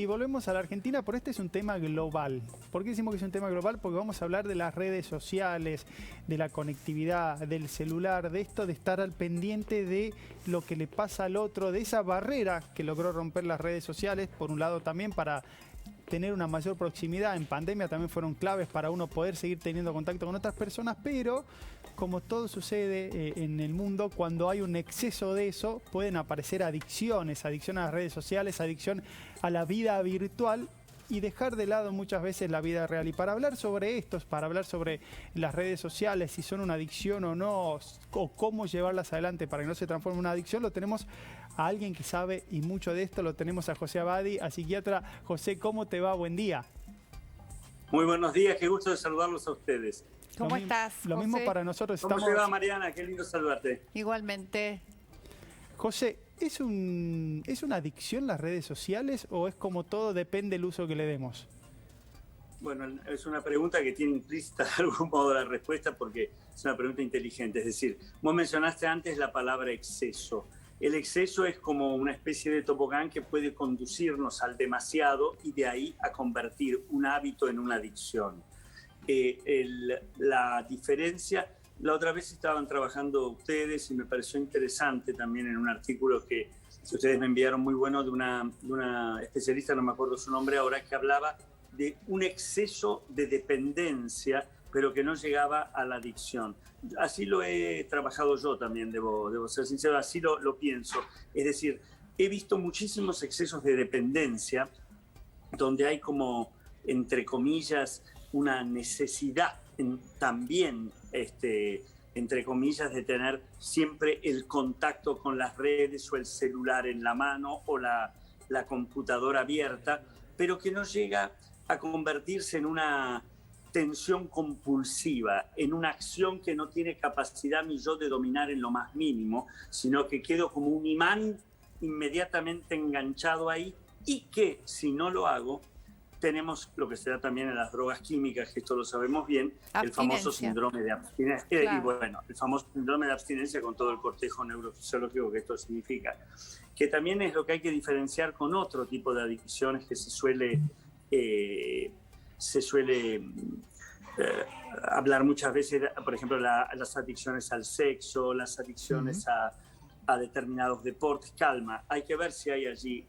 y volvemos a la Argentina, pero este es un tema global. ¿Por qué decimos que es un tema global? Porque vamos a hablar de las redes sociales, de la conectividad, del celular, de esto de estar al pendiente de lo que le pasa al otro, de esa barrera que logró romper las redes sociales, por un lado también para tener una mayor proximidad. En pandemia también fueron claves para uno poder seguir teniendo contacto con otras personas, pero como todo sucede en el mundo, cuando hay un exceso de eso, pueden aparecer adicciones, adicción a las redes sociales, adicción a la vida virtual y dejar de lado muchas veces la vida real. Y para hablar sobre esto, para hablar sobre las redes sociales, si son una adicción o no, o cómo llevarlas adelante para que no se transforme en una adicción, lo tenemos a alguien que sabe y mucho de esto. Lo tenemos a José Abadi, a psiquiatra. José, ¿cómo te va? Buen día. Muy buenos días, qué gusto de saludarlos a ustedes. ¿Cómo estás, Lo José? mismo para nosotros. ¿Cómo te va, Mariana? Qué lindo saludarte. Igualmente. José, ¿es una adicción las redes sociales o es como todo, depende del uso que le demos? Bueno, es una pregunta que tiene implícita de algún modo la respuesta porque es una pregunta inteligente. Es decir, vos mencionaste antes la palabra exceso. El exceso es como una especie de tobogán que puede conducirnos al demasiado y de ahí a convertir un hábito en una adicción. La diferencia, la otra vez estaban trabajando ustedes y me pareció interesante también en un artículo que ustedes me enviaron muy bueno de una especialista, no me acuerdo su nombre ahora, que hablaba de un exceso de dependencia, pero que no llegaba a la adicción. Así lo he trabajado yo también, debo ser sincero, así lo pienso. Es decir, he visto muchísimos excesos de dependencia donde hay como, entre comillas, una necesidad también, entre comillas, de tener siempre el contacto con las redes o el celular en la mano o la computadora abierta, pero que no llega a convertirse en una tensión compulsiva, en una acción que no tiene capacidad ni yo de dominar en lo más mínimo, sino que quedo como un imán inmediatamente enganchado ahí y que si no lo hago, tenemos lo que se da también en las drogas químicas, que esto lo sabemos bien, el famoso síndrome de abstinencia. Claro. Y bueno, el famoso síndrome de abstinencia con todo el cortejo neurofisiológico que esto significa, que también es lo que hay que diferenciar con otro tipo de adicciones que se suele hablar muchas veces, por ejemplo, las adicciones al sexo, las adicciones a determinados deportes. Calma, hay que ver si hay allí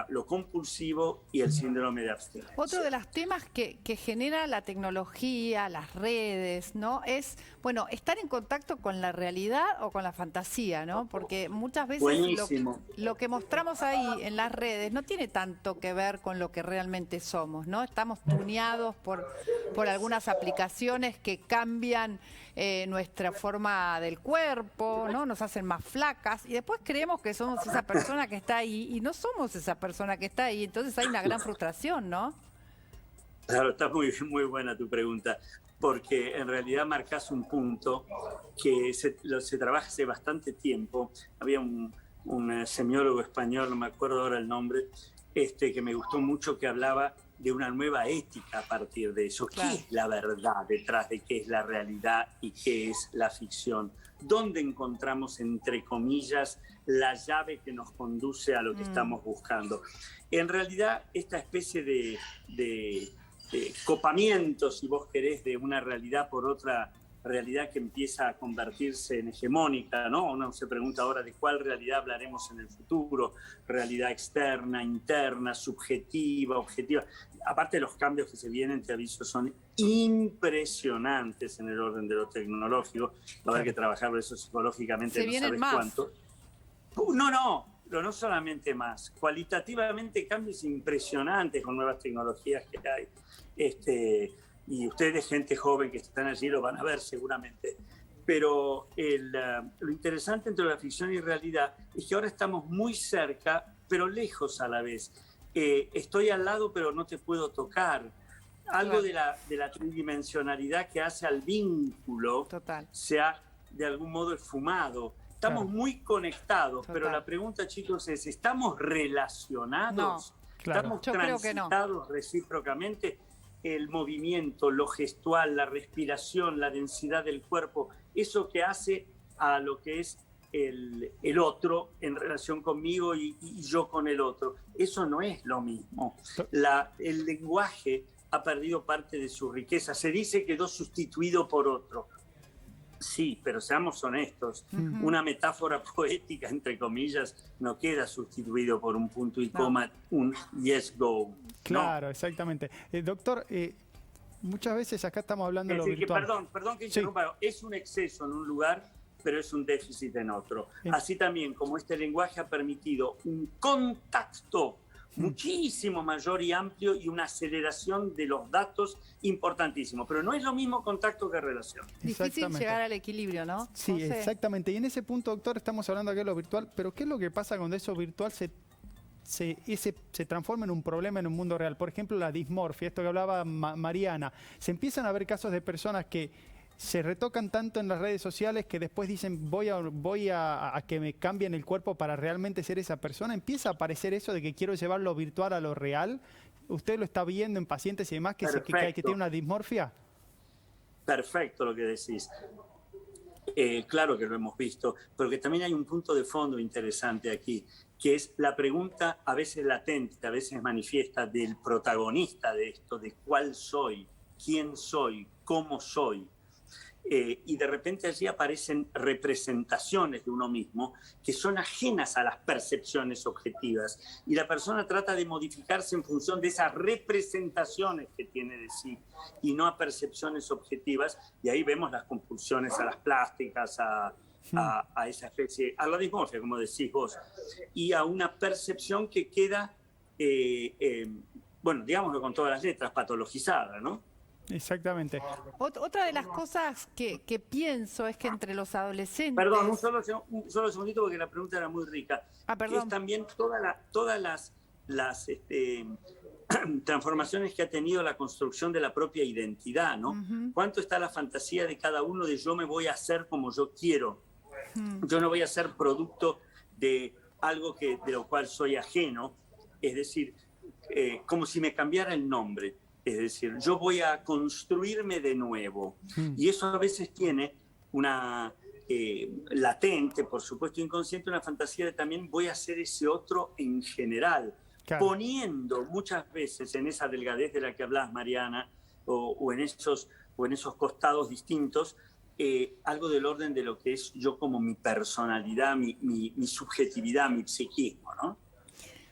lo compulsivo y el síndrome de abstinencia. Otro de los temas que genera la tecnología, las redes, ¿no? Es, bueno, estar en contacto con la realidad o con la fantasía, ¿no? Porque muchas veces lo que mostramos ahí en las redes no tiene tanto que ver con lo que realmente somos, ¿no? Estamos tuneados por algunas aplicaciones que cambian nuestra forma del cuerpo, ¿no? Nos hacen más flacas y después creemos que somos esa persona que está ahí y no somos esa persona que está ahí, entonces hay una gran frustración, ¿no? Claro, está muy buena tu pregunta, porque en realidad marcas un punto que se trabaja hace bastante tiempo. Había un semiólogo español, no me acuerdo ahora el nombre, que me gustó mucho, que hablaba de una nueva ética a partir de eso. Claro. ¿Qué es la verdad detrás de qué es la realidad y qué es la ficción? ¿Dónde encontramos, entre comillas, la llave que nos conduce a lo que estamos buscando? En realidad, esta especie de copamiento, si vos querés, de una realidad por otra realidad que empieza a convertirse en hegemónica, ¿no? Uno se pregunta ahora de cuál realidad hablaremos en el futuro, realidad externa, interna, subjetiva, objetiva. Aparte, los cambios que se vienen, te aviso, son impresionantes en el orden de lo tecnológico. Va a haber que trabajar eso psicológicamente, no sabes cuánto. No solamente más, cualitativamente cambios impresionantes con nuevas tecnologías que hay. Y ustedes, gente joven que están allí, lo van a ver seguramente. Pero lo interesante entre la ficción y realidad es que ahora estamos muy cerca, pero lejos a la vez. Estoy al lado, pero no te puedo tocar. Algo de la tridimensionalidad que hace al vínculo sea de algún modo esfumado. Estamos muy conectados, pero la pregunta, chicos, es, ¿estamos relacionados? No, ¿Estamos transitados recíprocamente? El movimiento, lo gestual, la respiración, la densidad del cuerpo, eso que hace a lo que es el otro en relación conmigo y yo con el otro. Eso no es lo mismo. El lenguaje ha perdido parte de su riqueza. Se dice quedó sustituido por otro. Sí, pero seamos honestos. Una metáfora poética, entre comillas, no queda sustituido por un punto y coma, un yes, go. Claro, exactamente. Doctor, muchas veces acá estamos hablando de lo virtual. Perdón que interrumpa. Sí. Es un exceso en un lugar, pero es un déficit en otro. Así también como este lenguaje ha permitido un contacto muchísimo mayor y amplio y una aceleración de los datos importantísimo. Pero no es lo mismo contacto que relación. Difícil llegar al equilibrio, ¿no? Sí, exactamente. Y en ese punto, doctor, estamos hablando acá de lo virtual, pero ¿qué es lo que pasa cuando eso virtual se transforma en un problema en un mundo real? Por ejemplo, la dismorfia, esto que hablaba Mariana. Se empiezan a ver casos de personas que se retocan tanto en las redes sociales que después dicen voy a que me cambien el cuerpo para realmente ser esa persona. Empieza a aparecer eso de que quiero llevar lo virtual a lo real. ¿Usted lo está viendo en pacientes y demás que tiene una dismorfia? Perfecto lo que decís. Claro que lo hemos visto, pero que también hay un punto de fondo interesante aquí, que es la pregunta a veces latente, a veces manifiesta del protagonista de esto, de cuál soy, quién soy, cómo soy. Y de repente allí aparecen representaciones de uno mismo que son ajenas a las percepciones objetivas y la persona trata de modificarse en función de esas representaciones que tiene de sí y no a percepciones objetivas, y ahí vemos las compulsiones a las plásticas, a esa especie, a la dismorfia, como decís vos, y a una percepción que queda, bueno, digámoslo con todas las letras, patologizada, ¿no? Exactamente. Otra de las cosas que pienso es que entre los adolescentes... Perdón, un solo segundito porque la pregunta era muy rica. Perdón. Es también todas las transformaciones que ha tenido la construcción de la propia identidad, ¿no? ¿Cuánto está la fantasía de cada uno de yo me voy a hacer como yo quiero? Yo no voy a ser producto de algo de lo cual soy ajeno, es decir, como si me cambiara el nombre. Es decir, yo voy a construirme de nuevo. Y eso a veces tiene una latente, por supuesto inconsciente, una fantasía de también voy a ser ese otro en general. Claro. Poniendo muchas veces en esa delgadez de la que hablas, Mariana, o en esos costados distintos, algo del orden de lo que es yo como mi personalidad, mi subjetividad, mi psiquismo, ¿no?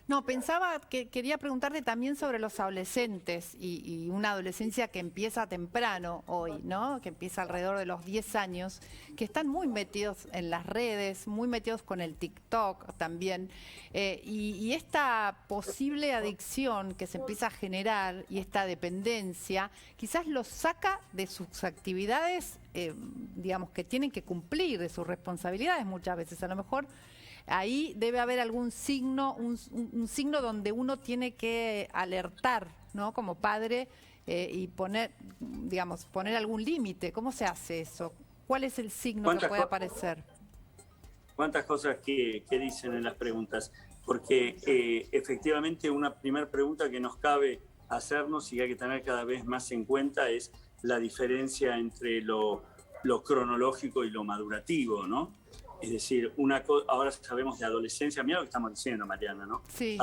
No, pensaba que quería preguntarte también sobre los adolescentes y una adolescencia que empieza temprano hoy, ¿no? Que empieza alrededor de los 10 años, que están muy metidos en las redes, muy metidos con el TikTok también. Y esta posible adicción que se empieza a generar y esta dependencia, quizás los saca de sus actividades, digamos, que tienen que cumplir, de sus responsabilidades muchas veces. A lo mejor ahí debe haber algún signo, un signo donde uno tiene que alertar, ¿no? Como padre y poner algún límite. ¿Cómo se hace eso? ¿Cuál es el signo que puede aparecer? ¿Cuántas cosas que dicen en las preguntas? Porque efectivamente una primera pregunta que nos cabe hacernos y que hay que tener cada vez más en cuenta es la diferencia entre lo cronológico y lo madurativo, ¿no? Es decir, ahora sabemos de adolescencia, mira lo que estamos diciendo, Mariana, ¿no? Sí.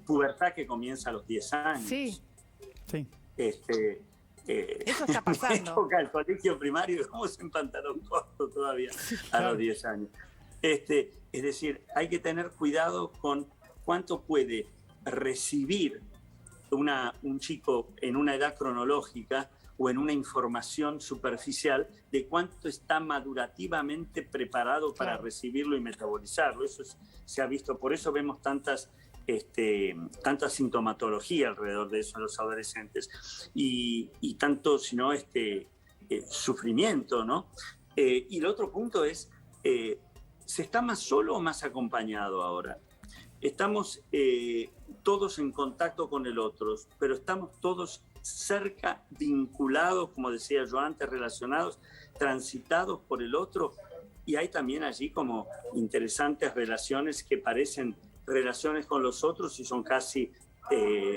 Pubertad que comienza a los 10 años. Sí. Sí. Eso está pasando. En época del colegio primario, estamos en pantalón corto todavía a los 10 años. Es decir, hay que tener cuidado con cuánto puede recibir un chico en una edad cronológica o en una información superficial de cuánto está madurativamente preparado para recibirlo y metabolizarlo. Eso se ha visto, por eso vemos tanta sintomatología alrededor de eso en los adolescentes y tanto, si no, sufrimiento, ¿no? Y el otro punto es, ¿se está más solo o más acompañado ahora? Estamos todos en contacto con el otro, pero estamos todos cerca, vinculados, como decía yo antes, relacionados, transitados por el otro, y hay también allí como interesantes relaciones que parecen relaciones con los otros y son casi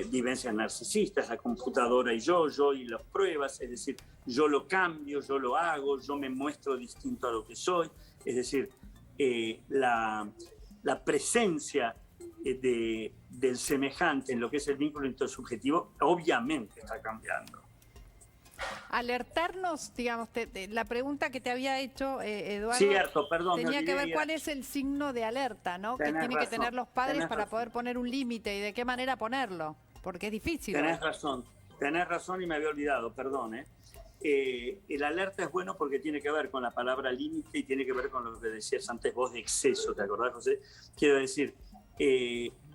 vivencias narcisistas, la computadora y yo y las pruebas, es decir, yo lo cambio, yo lo hago, yo me muestro distinto a lo que soy, es decir, la presencia del semejante en lo que es el vínculo intersubjetivo, obviamente está cambiando. Alertarnos, digamos, la pregunta que te había hecho Eduardo, cierto, perdón, tenía que ver cuál es el signo de alerta, ¿no? Que tienen que tener los padres para poder poner un límite y de qué manera ponerlo, porque es difícil. Tenés razón y me había olvidado, perdón. El alerta es bueno porque tiene que ver con la palabra límite y tiene que ver con lo que decías antes vos de exceso, ¿te acordás, José? Quiero decir,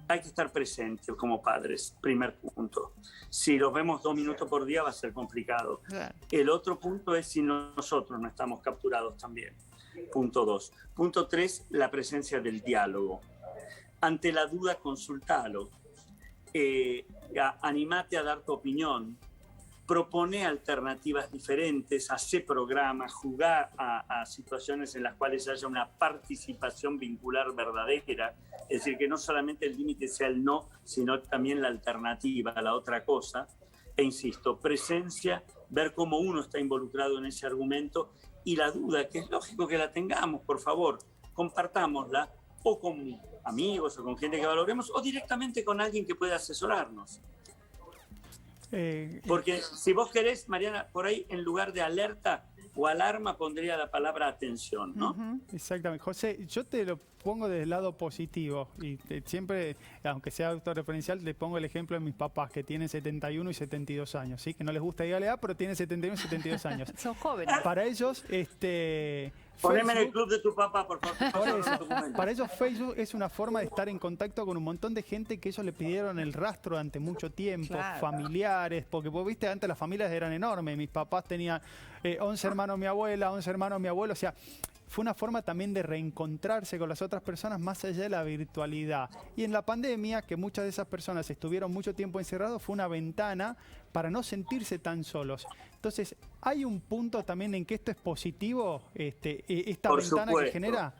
hay que estar presentes como padres, primer punto. Si los vemos 2 minutos por día va a ser complicado. Claro. El otro punto es si nosotros no estamos capturados también. Punto 2. Punto 3, la presencia del diálogo. Ante la duda, consultalo. Animate a dar tu opinión. Propone alternativas diferentes, hace programas, jugar a situaciones en las cuales haya una participación vincular verdadera, es decir, que no solamente el límite sea el no, sino también la alternativa, la otra cosa. E insisto, presencia, ver cómo uno está involucrado en ese argumento y la duda, que es lógico que la tengamos, por favor, compartámosla o con amigos o con gente que valoremos o directamente con alguien que pueda asesorarnos. Porque si vos querés, Mariana, por ahí en lugar de alerta o alarma pondría la palabra atención, ¿no? Exactamente. José, yo te lo pongo desde el lado positivo y siempre, aunque sea autorreferencial, le pongo el ejemplo de mis papás que tienen 71 y 72 años, ¿sí? Que no les gusta ir a la edad, pero tienen 71 y 72 años. Son jóvenes. Para ellos, poneme en el club de tu papá, por favor. Para ellos Facebook es una forma de estar en contacto con un montón de gente que ellos le pidieron el rastro durante mucho tiempo, claro. Familiares, porque vos viste, antes las familias eran enormes, mis papás tenían 11 hermanos mi abuela, 11 hermanos mi abuelo, o sea, fue una forma también de reencontrarse con las otras personas más allá de la virtualidad. Y en la pandemia, que muchas de esas personas estuvieron mucho tiempo encerrados, fue una ventana para no sentirse tan solos. Entonces, ¿hay un punto también en que esto es positivo, esta ventana que genera?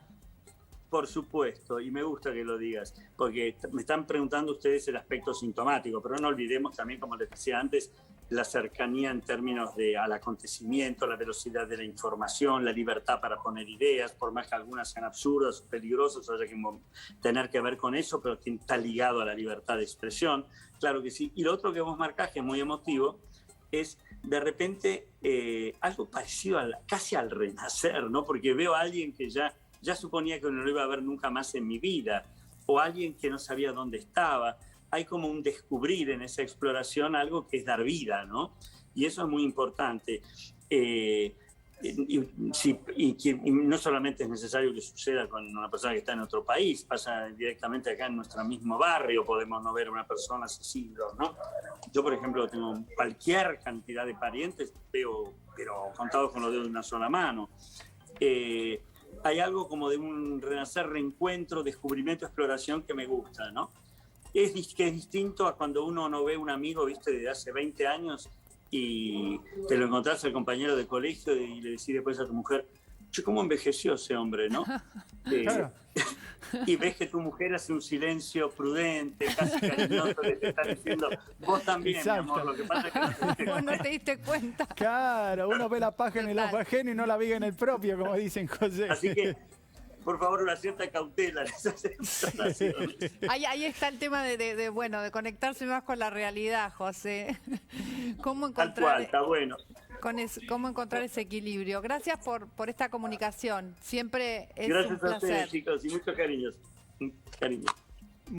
Por supuesto, y me gusta que lo digas, porque me están preguntando ustedes el aspecto sintomático, pero no olvidemos también, como les decía antes, la cercanía en términos al acontecimiento, la velocidad de la información, la libertad para poner ideas, por más que algunas sean absurdas o peligrosas, haya que tener que ver con eso, pero que está ligado a la libertad de expresión, claro que sí. Y lo otro que vos marcás, que es muy emotivo, es de repente algo parecido casi al renacer, ¿no? Porque veo a alguien que ya suponía que no lo iba a ver nunca más en mi vida, o alguien que no sabía dónde estaba. Hay como un descubrir en esa exploración algo que es dar vida, ¿no? Y eso es muy importante. Y no solamente es necesario que suceda con una persona que está en otro país, pasa directamente acá en nuestro mismo barrio, podemos no ver a una persona hace siglos, ¿no? Yo, por ejemplo, tengo cualquier cantidad de parientes, veo, pero contados con los dedos de una sola mano. Hay algo como de un renacer, reencuentro, descubrimiento, exploración que me gusta, ¿no? Que es distinto a cuando uno no ve a un amigo, viste, de hace 20 años y te lo encontrás al compañero de colegio y le decís después a tu mujer, che, ¿cómo envejeció ese hombre, no? Claro. Y ves que tu mujer hace un silencio prudente, casi cariñoso, que te está diciendo, vos también, exacto. Mi amor, lo que pasa es que no te diste cuenta. Claro, uno ve la paja en el ojo ajeno y no la viga en el propio, como dicen José. Así que, por favor, una cierta cautela en esas situaciones. Ahí está el tema de conectarse más con la realidad, José. ¿Cómo encontrar, tal cual, está bueno. Cómo encontrar ese equilibrio? Gracias por esta comunicación. Siempre es Gracias un placer. Gracias a ustedes, chicos, y mucho cariño.